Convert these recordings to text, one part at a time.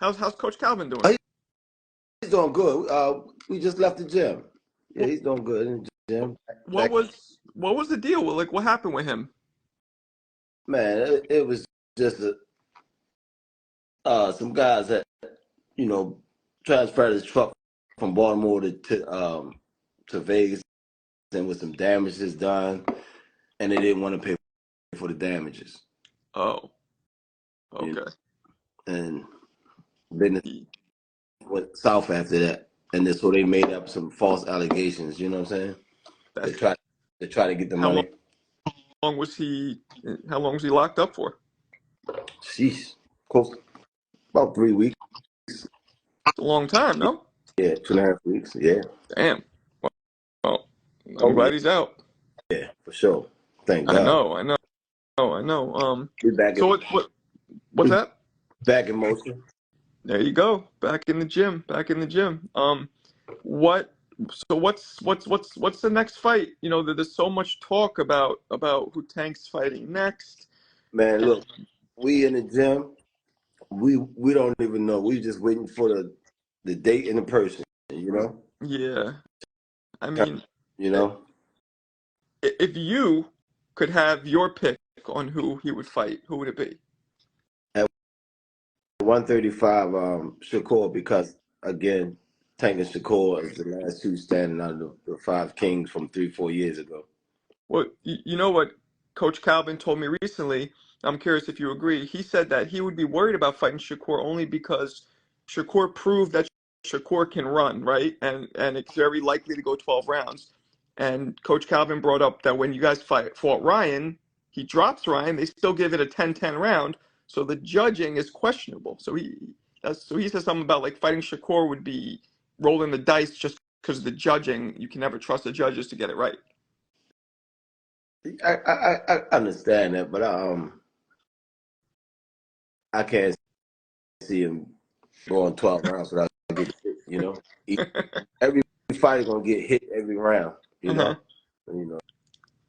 How's Coach Calvin doing? Oh, he's doing good. We just left the gym. Yeah, What he's doing good in the gym. what Back, was the deal? Like, what happened with him? man, it was just some guys that you know transferred his truck from Baltimore to Vegas, and with some damages done, and they didn't want to pay for the damages. Oh, You know, okay. and business He- went south after that, and then so they made up some false allegations. You know what I'm saying? To That's try to get the how money. long was he? How long was he locked up for? Sheesh, close about 3 weeks. It's a long time, no? Yeah, 2.5 weeks. Yeah. Damn. Well, I'm Oh yeah, glad he's out. yeah, for sure. Thank I God. know, I know, I know. We back in So what's we that? back in motion. There you go. Back in the gym. Back in the gym. What? So what's the next fight? You know, there's so much talk about who Tank's fighting next. Man, look, we in the gym. We don't even know. We just waiting for the date and the person. You know. Yeah, I mean, You i- know. if you could have your pick on who he would fight, who would it be? At 135, Shakur, because again, Tank and Shakur is the last two standing out of the five kings from 3-4 years ago. Well, you know what Coach Calvin told me recently. I'm curious if you agree. He said that he would be worried about fighting Shakur only because Shakur proved that Shakur can run, right? And it's very likely to go 12 rounds. And Coach Calvin brought up that when you guys fought Ryan, he drops Ryan, they still give it a 10-10 round, so the judging is questionable. So he says something about like fighting Shakur would be rolling the dice just because of the judging. You can never trust the judges to get it right. I understand that, but I can't see him going 12 rounds without getting hit. You know, every fighter gonna get hit every round. You Uh-huh. know, you know.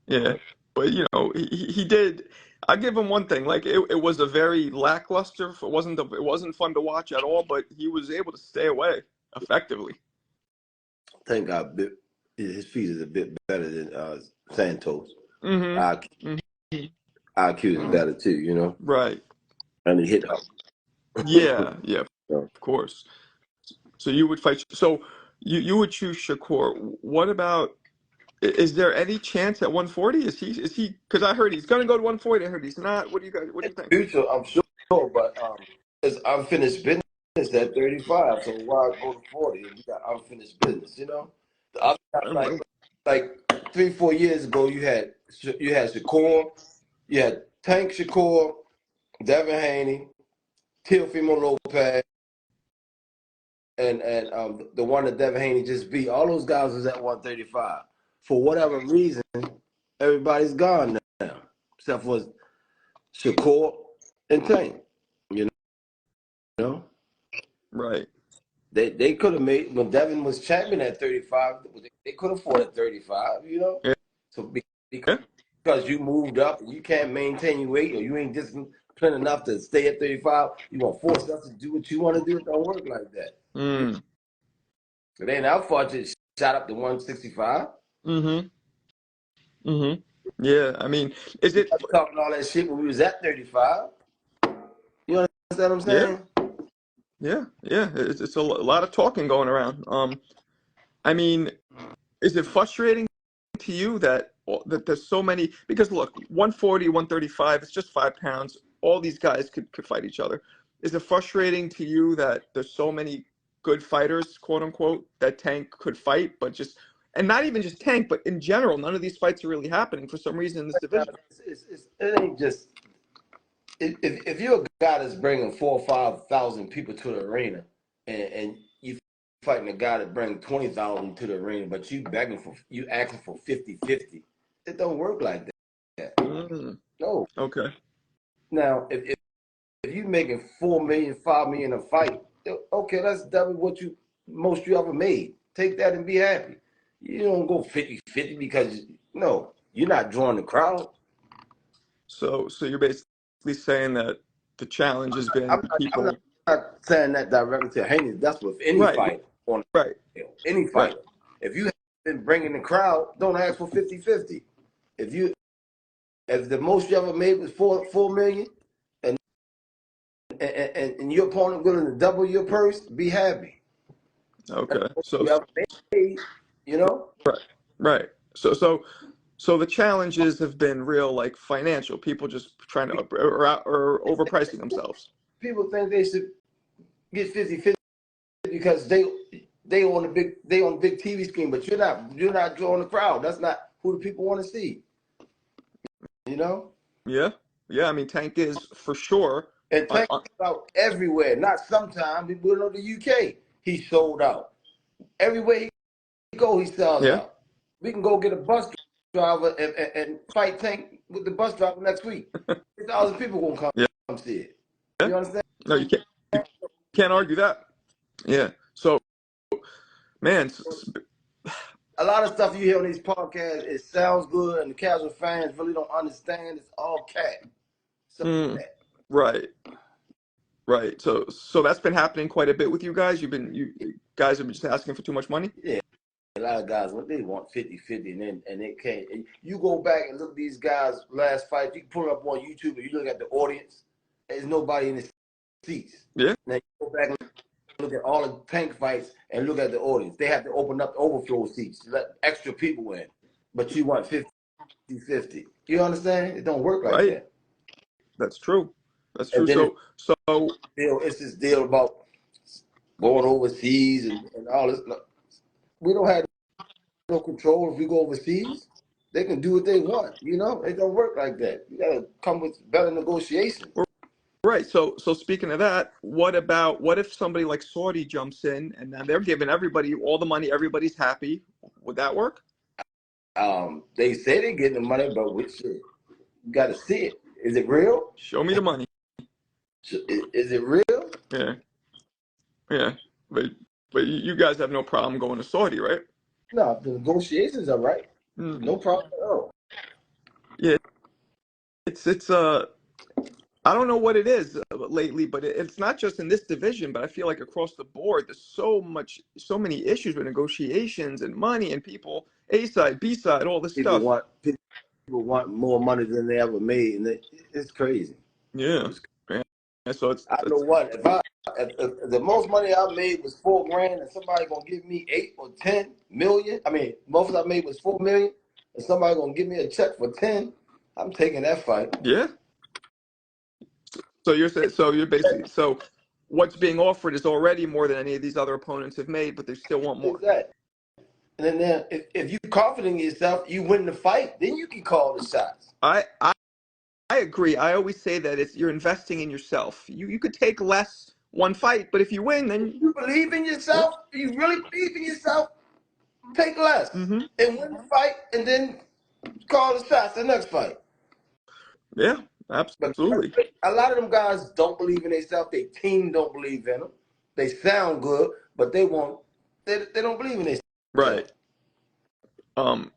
Yeah, but you know, he did. I give him one thing. Like it was a very lackluster. It wasn't fun to watch at all. But he was able to stay away effectively. Thank God, his feet is a bit better than Santos. Mm-hmm. IQ is better too. You know, Right. and he hit hard. Yeah. Yeah. So, Of course. So you would fight. So you would choose Shakur. What about? Is there any chance at 140? Is he? Because I heard he's gonna go to 140. I heard he's not. What do you guys? What do in you think? the future, I'm sure, but it's unfinished business at 35. So why go to 40 if you got unfinished business? You know, the other guys, Um, like 3-4 years ago, you had Shakur, you had Tank Shakur, Devin Haney, Teofimo Lopez, and the one that Devin Haney just beat. All those guys was at 135. For whatever reason, everybody's gone now, except for Shakur and Tank. You know, Right. they could have made when Devin was champion at 35. They could have fought at 35. You know, Yeah. so Yeah. because you moved up and you can't maintain your weight or you ain't disciplined enough to stay at 35, you gonna force us to do what you want to do. It don't work like that. Mm. It ain't our fault you shot up to 165. Mm-hmm. Mm-hmm. Yeah. I mean, is We it? started talking all that shit when we was at 35. You understand what I'm Yeah. saying? Yeah. Yeah. It's a lot of talking going around. I mean, is it frustrating to you that there's so many? Because look, 140, 135, it's just 5 pounds. All these guys could fight each other. Is it frustrating to you that there's so many good fighters, quote unquote, that Tank could fight, but just and not even just Tank, but in general, none of these fights are really happening for some reason in this division. It ain't just if you're a guy that's bringing 4 or 5 thousand people to the arena, and you fighting a guy that brings 20,000 to the arena, but you asking for 50-50, it don't work like that. Mm, No. okay. Now, if you making 4 million, 5 million a fight, okay, that's double what most you ever made. Take that and be happy. You don't go 50-50 because no, you're not drawing the crowd. So you're basically saying that the challenge has been I'm people. not saying that directly to Haney. That's with any Right, fighter on right, the field. Any right. fighter. If you have been bringing the crowd, don't ask for 50-50. If the most you ever made was 4 million, and and your opponent willing to double your purse, be happy. That's Okay. the most So you ever made, you know. right, right. So the challenges have been real, like financial. People just trying to or overpricing themselves. People think they should get 50-50 because they on the big TV screen, but you're not drawing the crowd. That's not who the people want to see. You know. Yeah, yeah. I mean, Tank is for sure. And On, Tank is out everywhere. Not sometimes. We know the UK. He sold out. Everywhere he go, he sells yeah. out. We can go get a bus driver and fight Tank with the bus driver next week. 3,000 people gonna Yeah. come see it. Yeah. You understand? No, you can't argue that. Yeah. So, man, A lot of stuff you hear on these podcasts, it sounds good, and the casual fans really don't understand. It's all cat. right, right. So that's been happening quite a bit with you guys. You guys have been just asking for too much money. Yeah. A lot of guys, they want 50-50, and they can't. And you go back and look at these guys' last fight. You can pull it up on YouTube and you look at the audience. There's nobody in the seats. Yeah. Now you go back and look at all the Tank fights and look at the audience. They have to open up the overflow seats to let extra people in. But you want 50-50. You understand? It don't work like Right. that. That's true. That's And true. then So it's this deal about going overseas and all this. We don't have no control if we go overseas. They can do what they want. You know, it don't work like that. You gotta come with better negotiations. right. So speaking of that, what if somebody like Saudi jumps in and now they're giving everybody all the money, everybody's happy? Would that work? They say they're getting the money, but you gotta see it. Is it real? Show me the money. Is it real? Yeah. Yeah. But you guys have no problem going to Saudi, right? No, the negotiations are right. No problem at all. Yeah. It's I don't know what it is lately, but it's not just in this division, but I feel like across the board, there's so many issues with negotiations and money and people, A side, B side, all this People stuff. want more money than they ever made, and it's crazy. Yeah. Yeah. So I know what if the most money I made was $4,000, and somebody gonna give me 8 or 10 million. I mean, most I made was 4 million, and somebody gonna give me a check for 10. I'm taking that fight. yeah. So you're basically what's being offered is already more than any of these other opponents have made, but they still want more. Exactly. And then if you're confident in yourself, you win the fight, then you can call the shots. I agree. I always say that you're investing in yourself. You could take less one fight, but if you win, then You believe in yourself. You really believe in yourself. Take less mm-hmm. and win the fight, and then call the shots the next fight. Yeah, But absolutely. a lot of them guys don't believe in themselves. Their team don't believe in them. They sound good, but they don't believe in themselves. Right.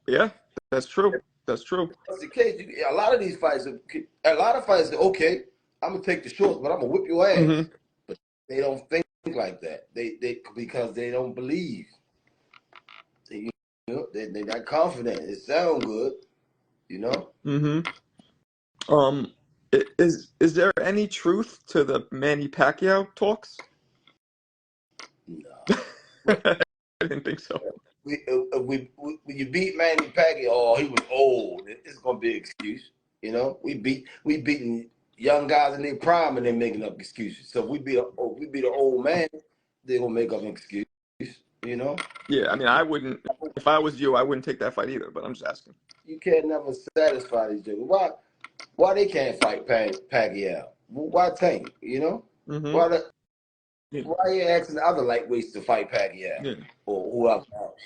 Yeah, that's true. That's true. That's the case. A lot of these fights, a lot of fighters say, okay, I'm gonna take the shorts, but I'm gonna whip your ass. Mm-hmm. But they don't think like that. They because they don't believe. They're not confident. It sounds good, you know. Mm-hmm. Is there any truth to the Manny Pacquiao talks? No. I didn't think so. When you beat Manny Pacquiao, oh, he was old. It's gonna be an excuse, you know. We beating young guys in their prime and they're making up excuses. So if we beat an old man, they're gonna make up an excuse, you know. Yeah, I mean, I wouldn't. If I was you, I wouldn't take that fight either. But I'm just asking. You can't never satisfy these jokers. Why they can't fight Pacquiao? Why Tank? You know. Mm-hmm. Why are you asking the other lightweights to fight Pacquiao or whoever else?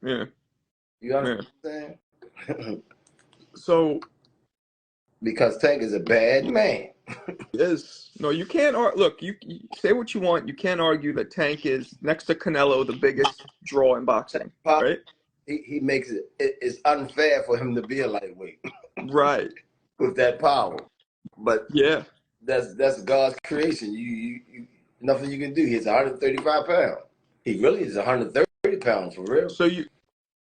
Yeah. You understand? Yeah. So. Because Tank is a bad man. Yes. No, you can't. Look, you say what you want. You can't argue that Tank is next to Canelo the biggest draw in boxing, right? He makes it's unfair for him to be a lightweight, right? With that power, but yeah, that's God's creation. Nothing you can do. He's 135 pounds. He really is 130 pounds for real.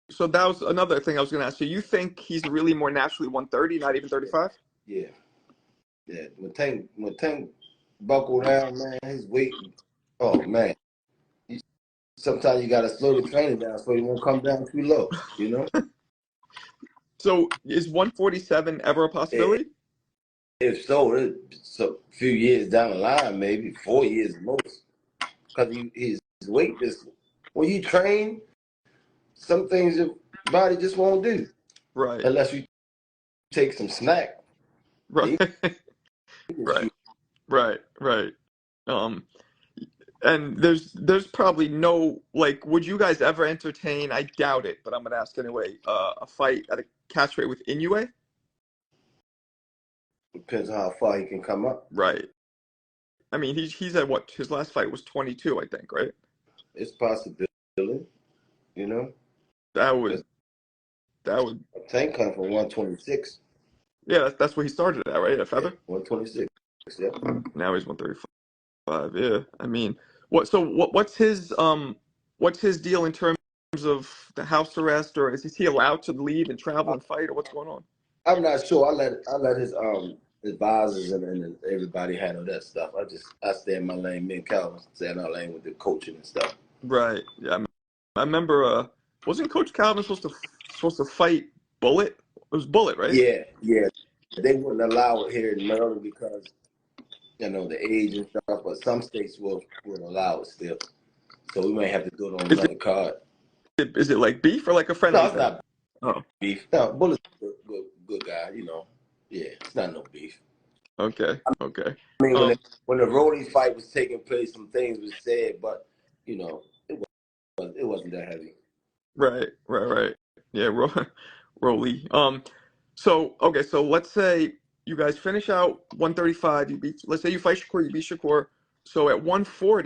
So that was another thing I was going to ask you. You think he's really more naturally 130, not even 35? Yeah, yeah. When Tank buckle down, man, his weight. Oh man, sometimes you gotta slow the training down so he won't come down too low. You know. So is 147 ever a If, possibility? if so, it's a few years down the line, maybe 4 years at most, because his weight just when you train, some things your body just won't do Right. unless you take some snack. Right. He can Right. shoot. Right. Right. Um, and there's probably no like, would you guys ever entertain? I doubt it, but I'm gonna ask anyway. A fight at a catch weight with Inoue? Depends on how far he can come up. Right. I mean, he's at what? His last fight was 22, I think, right? It's a possibility, you know. That would Because that would Tank come from 126. yeah, that's where he started at, right? At Yeah, feather. 126. Yep. Now he's 135. Yeah. I mean, what's his deal in terms of the house arrest, or is he allowed to leave and travel and fight, or what's going on? I'm not sure. I let his advisors and everybody handle that stuff. I stay in my lane. Me and Calvin stay in our lane with the coaching and stuff. Right. Yeah. I remember. Wasn't Coach Calvin supposed to fight Bullet? It was Bullet, right? Yeah, yeah. They wouldn't allow it here in Maryland because the age and stuff. But some states will allow it still. So we may have to do it on Is another card. is it like beef or like a No, friendly it's thing? not Oh, beef. No, Bullet's a good guy. Yeah, it's not no beef. okay, okay. I mean, Um, when the Roddy fight was taking place, some things was said, but it wasn't that heavy. right, right, right. Yeah, Rolly. So okay, so let's say you guys finish out 135. Let's say you fight Shakur, you beat Shakur. So at 140,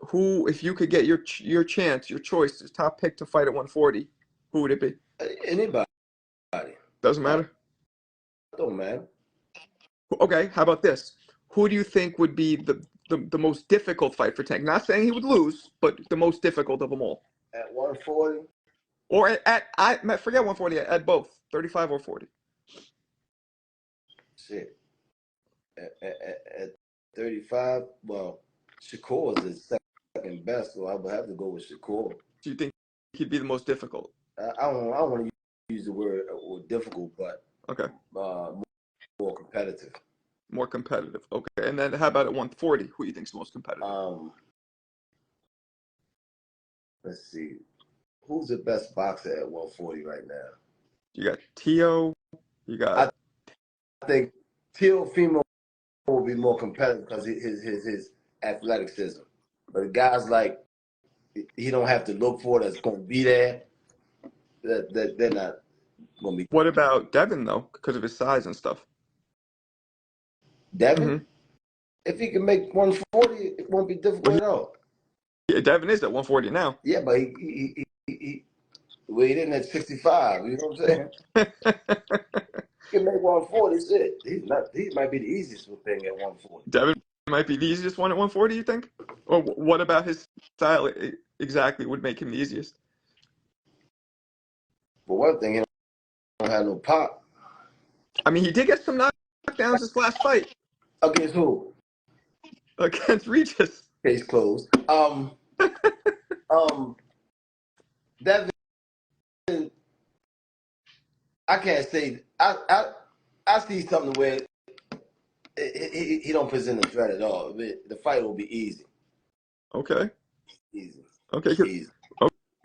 who, if you could get your chance, your choice, your top pick to fight at 140, who would it be? Anybody, Doesn't uh, matter. don't matter. Okay, how about this? Who do you think would be the most difficult fight for Tank? Not saying he would lose, but the most difficult of them all. At 140, Or I forget 140 at both 35 or 40. shit. At 35, well, Shakur is his second best, so I would have to go with Shakur. Do you think he'd be the most difficult? I don't want to use the word difficult, but Okay, more competitive. more competitive. Okay, and then how about at 140? Who do you think's the most competitive? Let's see. Who's the best boxer at 140 right now? You got Tio. You got. I think Teofimo will be more competitive because his athleticism. But guys like he don't have to look for that's going to be there. That they're not going to be. What about Devin though? Because of his size and stuff. Devin, Hmm. if he can make 140, it won't be difficult Well, at all. yeah, Devin is at 140 now. Yeah, but he weighed in at 65. You know what I'm saying? He can make 140. Shit, he's not. He might be the easiest thing at 140. Devin might be the easiest one at 140, you think? Or what about his style exactly would make him the easiest? For one thing, he don't have no pop. I mean, he did get some knockdowns this last fight Against who? against Regis. Case closed. Devin, I can't say. I see something where he don't present a threat at all. The fight will be easy. Okay. Easy. Okay. Easy.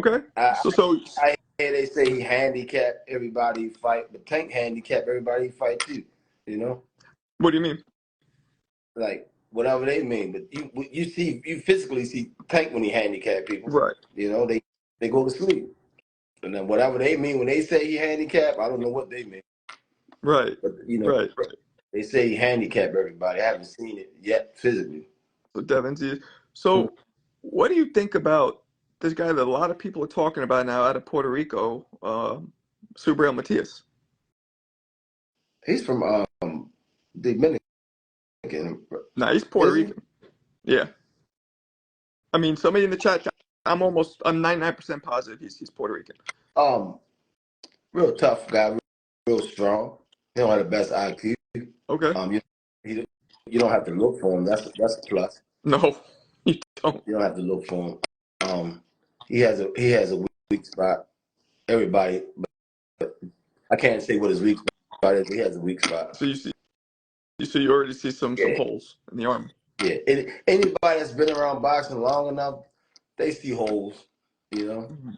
Okay. I, So I hear they say he handicapped everybody he fight, but Tank handicapped everybody he fight too. You know, what do you mean? like whatever they mean. But you physically see Tank when he handicap people. Right. You know, they go to sleep. And then whatever they mean when they say he handicapped, I don't know what they mean. Right. But Right. they say he handicapped everybody. I haven't seen it yet physically. So Devin's easy. So what do you think about this guy that a lot of people are talking about now out of Puerto Rico, Matias? He's from Dominican. Nah, he's Puerto Is he? Rican. Yeah. I mean, somebody in the chat, I'm 99% positive he's Puerto Rican. Um, real tough guy, real strong. He don't have the best IQ. Okay. You don't have to look for him. That's a plus. No, you don't. You don't have to look for him. He has a weak spot. Everybody, but I can't say what his weak spot is. But he has a weak spot. So you already see some Yeah, holes in the armor. yeah. Anybody that's been around boxing long enough, they see holes. You know, Mm-hmm.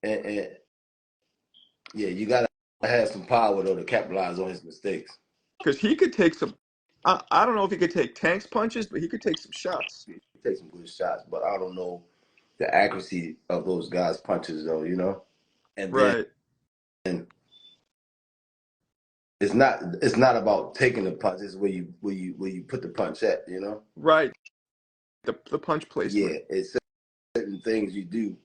and yeah, you gotta have some power though to capitalize on his mistakes. Because he could take some. I don't know if he could take Tank's punches, but he could take some shots. He takes some good shots, but I don't know the accuracy of those guys' punches though. You know, and then Right. it's not about taking the punch. It's where you put the punch at. You know. Right. The punch Yeah, placement. it's certain things you do,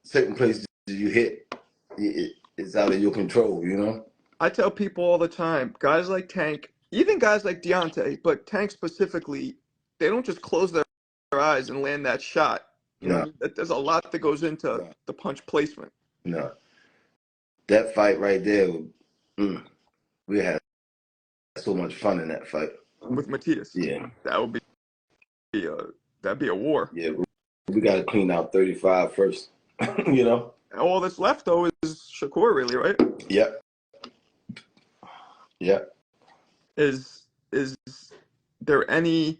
certain places you hit. It's out of your control. You know. I tell people all the time, guys like Tank, even guys like Deontay, but Tank specifically, they don't just close their eyes and land that shot. You know what I No, mean? There's a lot that goes into no, the punch placement no. That fight right there, we had so much fun in that fight. with Matias. Yeah, That would be a that'd be a war. yeah. We got to clean out 35 first. You know. All that's left though is Shakur, really, right? Yep. Yep. Is there any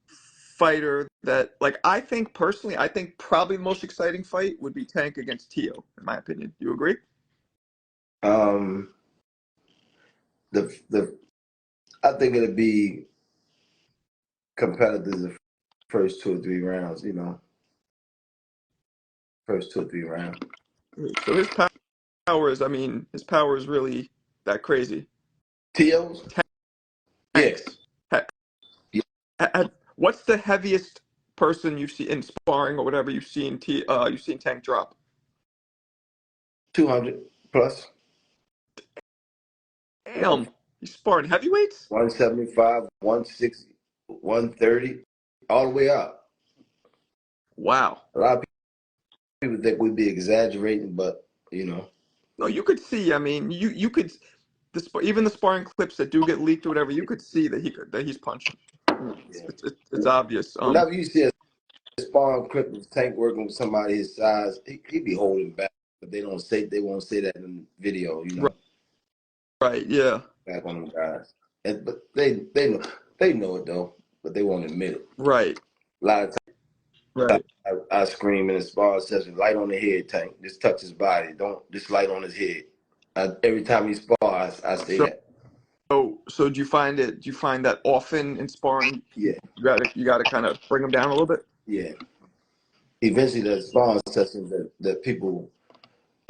fighter that, like, I think personally, I think probably the most exciting fight would be Tank against Teo, in my opinion. Do you agree? Um. The I think it'll be competitive the first 2 or 3 rounds. You know, first 2 or 3 rounds. So his power is really that crazy. Teos. Yeah. Tanks. Yeah. What's the heaviest person you've seen in sparring or whatever you've seen Tank drop? 200 plus. Damn, he's sparring heavyweights? 175, 160, 130, all the way up. Wow. A lot of people think we'd be exaggerating, but you know. No, you could see. I mean, you could even the sparring clips that do get leaked or whatever. You could see that he's punching. Yeah. It's obvious. Whenever you see a sparring clip of Tank working with somebody his size, he be holding back, but they won't say that in the video. You know, Right. Yeah. back on them guys, but they know it though, but they won't admit it. Right. A lot of times. Right. I scream in the sparring session, light on the head, Tank. Just touch his body. Don't just light on his head. Every time he spar, I say So that. so do you find that often in sparring? Yeah, You gotta kind of bring them down a little bit. yeah. Eventually, the sparring sessions that people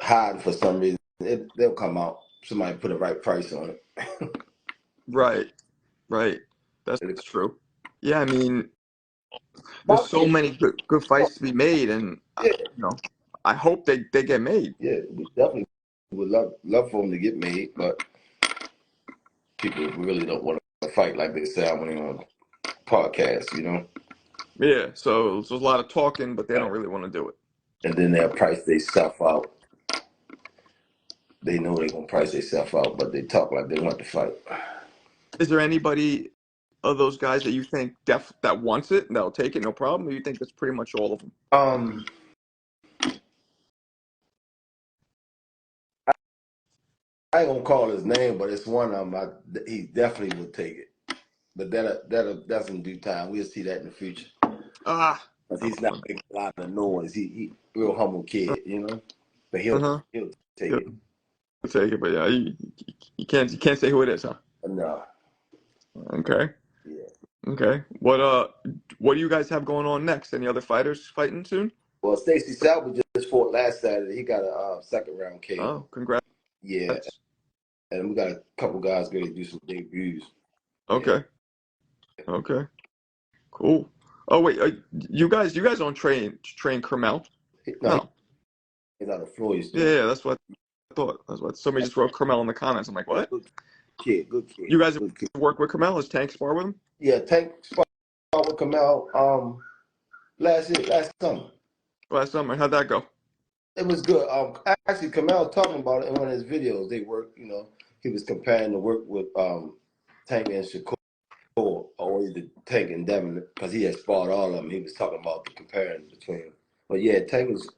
hide for some reason, they'll come out. Somebody put a right price on it. Right. Right. That's true. Yeah. I mean, there's so Boxing, many good fights to be made, and yeah, I hope they get made. yeah. We definitely would love for them to get made, but people really don't want to fight like they say when they're on podcasts, you know. Yeah. So there's a lot of talking, but they don't really want to do it. And then they'll price themselves out. They know they're gonna price themselves out, but they talk like they want to fight. Is there anybody of those guys that you think that wants it and that'll take it, no problem? Or you think that's pretty much all of them? I ain't gonna call his name, but it's one of them. He definitely would take it, but that's in due time. We'll see that in the future. But he's not making a lot of noise. He real humble kid, you know. But he'll take it. He'll take it, but yeah, you can't say who it is, huh? No. Okay. Yeah. Okay. What do you guys have going on next? Any other fighters fighting soon? Well, Stacey Salvage just fought last Saturday. He got a second round KO. Oh, congrats. Yeah. And we got a couple guys going to do some debuts. Okay. Yeah. Okay. Cool. Oh wait, you guys don't train Kermel? No. He's out of Floyd. Yeah, that's what I thought. That's what somebody just wrote Kermel in the comments. I'm like, what? Good kid. You guys work with Kermel? Has Tank spar with him? Yeah, Tank spar with Kermel. last summer. last summer? How'd that go? It was good. Actually, Kamel talking about it in one of his videos. They work, he was comparing the work with Tank and Shakur, or either Tank and Devin, because he had sparred all of them. He was talking about the comparing between them. But yeah, Tank was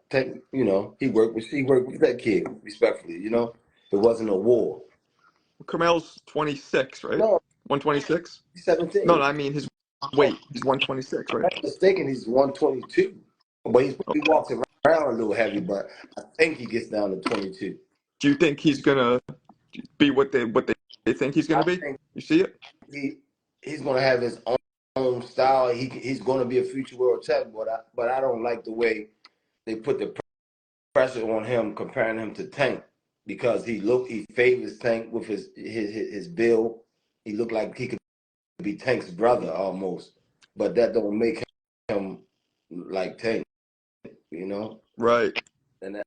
Tank. He worked with that kid respectfully. It wasn't a war. Carmel's 26, right? No, 126? he's No, 17. no, I mean his weight. He's 126, I'm right? not mistaken, he's 122. But he Okay. walks around a little heavy, but I think he gets down to 22. Do you think he's gonna be what they think he's I gonna be? think You see it? he he's gonna have his own style. He's gonna be a future world champion, but I don't like the way they put the pressure on him, comparing him to Tank, because he favors Tank with his build. He looked like he could be Tank's brother almost, but that don't make him like Tank, you know. Right, And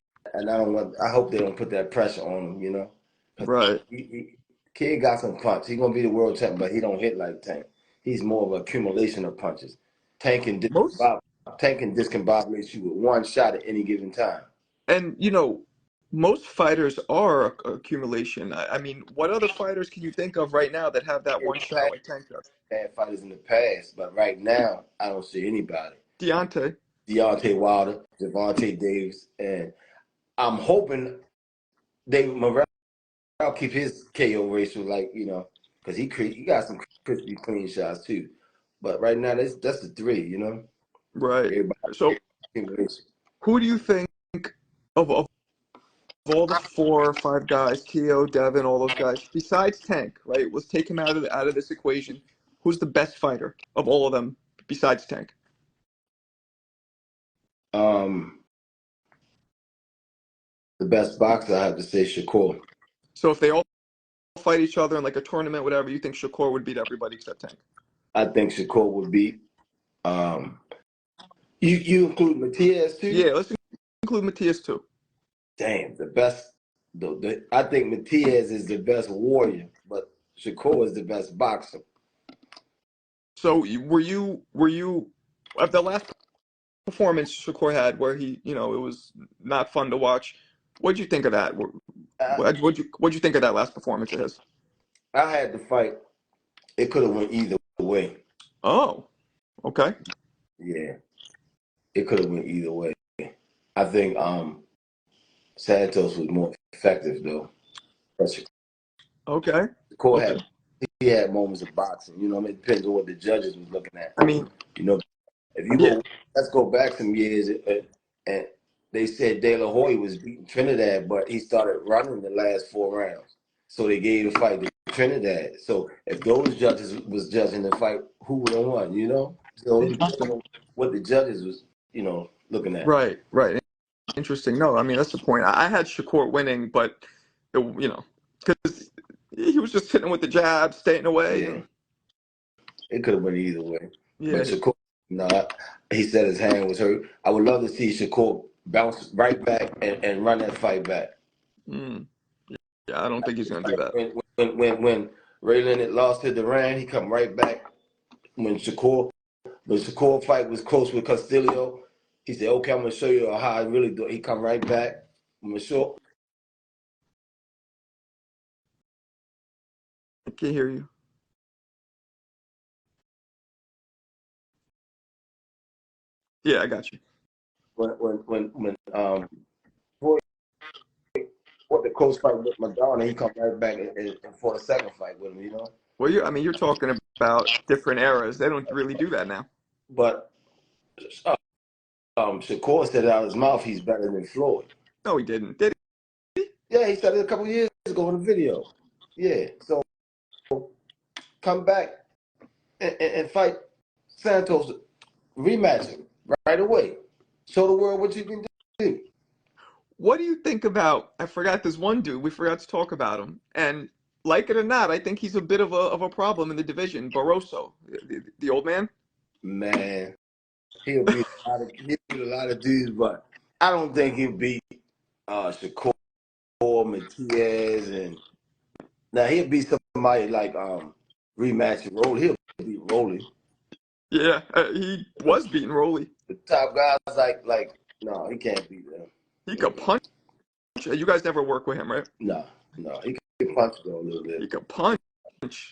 I hope they don't put that pressure on him, because right. kid got some punch. He's gonna be the world champion, but he don't hit like Tank. He's more of an accumulation of punches. Tank can Most discombobulate you with one shot at any given time. and most fighters are accumulation. I mean, what other fighters can you think of right now that have that In one the shot past, like Tank does? bad fighters in the past, but right now I don't see anybody. Deontay. Deontay Wilder, Gervonta Davis, and I'm hoping David Morrell keep his KO ratio, because he got some crispy clean shots too. But right now that's the three. Right. Everybody So, ratio. who do you think of all the 4 or 5 guys, Teo, Devin, all those guys, besides Tank, right? Let's take him out of this equation. Who's the best fighter of all of them besides Tank? Um, the best boxer I have to say Shakur. So if they all fight each other in like a tournament, whatever, you think Shakur would beat everybody except Tank? I think Shakur would beat. Um, you include Matias too? Yeah, let's include Matias too. Damn, the best. I think Matias is the best warrior, but Shakur is the best boxer. So were you at the last performance Shakur had where it was not fun to watch? What'd you think of that? I, What'd you think of that last performance of his? I had to fight. It could have went either way. Oh, okay. Yeah, it could have went either way. I think Santos was more effective though. But Okay. Shakur Okay. had moments of boxing. It depends on what the judges was looking at. I mean, You know, if you yeah. let's go back some years, and they said De La Hoya was beating Trinidad, but he started running the last 4 rounds, so they gave the fight to Trinidad. So if those judges was judging the fight, who would have won? So it depends Interesting. on what the judges was, looking at. Right, right. Interesting. No, I mean that's the point. I had Shakur winning, but because he was just hitting with the jab, staying away, Yeah, and it could have went either way. But yeah. Shakur, no, he said his hand was hurt. I would love to see Shakur bounce right back and run that fight back. Mm, yeah, I don't think he's gonna do that. When Ray Leonard lost to Duran, he come right back. When Shakur fight was close with Castillo, he said, "Okay, I'm gonna show you how I really do it." He come right back. I'm gonna show. I can't hear you. Yeah, I got you. When Floyd fought the close fight with Madonna, he come right back and fought a second fight with him. Well, you're talking about different eras. They don't really do that now. But Shakur said out of his mouth he's better than Floyd. No, he didn't. Did he? Yeah, he said it a couple years ago in the video. Yeah, so come back and fight Santos, rematch him right away. Show the world what you can do. What do you think about? I forgot this one dude. We forgot to talk about him. And like it or not, I think he's a bit of a problem in the division. Barroso, the old man. Man, he'll beat a lot of dudes, but I don't think he'll beat Shakur, Matias, and now he'll beat somebody like rematch Rolly. He'll beat Rolly. Yeah, he But was beating Rolly. the top guys like no, he can't beat them. He could Mm-mm. punch. You guys never work with him, right? No, no, he can punch though a little He bit. could punch.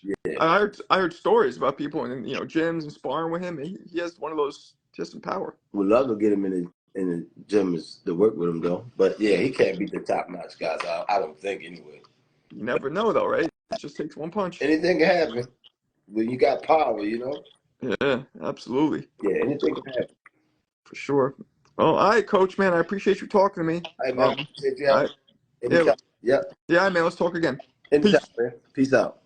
Yeah. I heard stories about people in gyms and sparring with him. And he has one of those. He has some power. Would love to get him in the gym to work with him though. But yeah, he can't beat the top notch guys. I don't think anyway. You never know though, right? It just takes one punch. Anything can happen when you got power, you know. Yeah, absolutely. Yeah, anything can happen. For sure. Well, all right, Coach, man, I appreciate you talking to me. Hey man, appreciate you I having me. yeah, Anytime. Yep. yeah, man, let's talk again. Anytime, Peace. man. Peace out.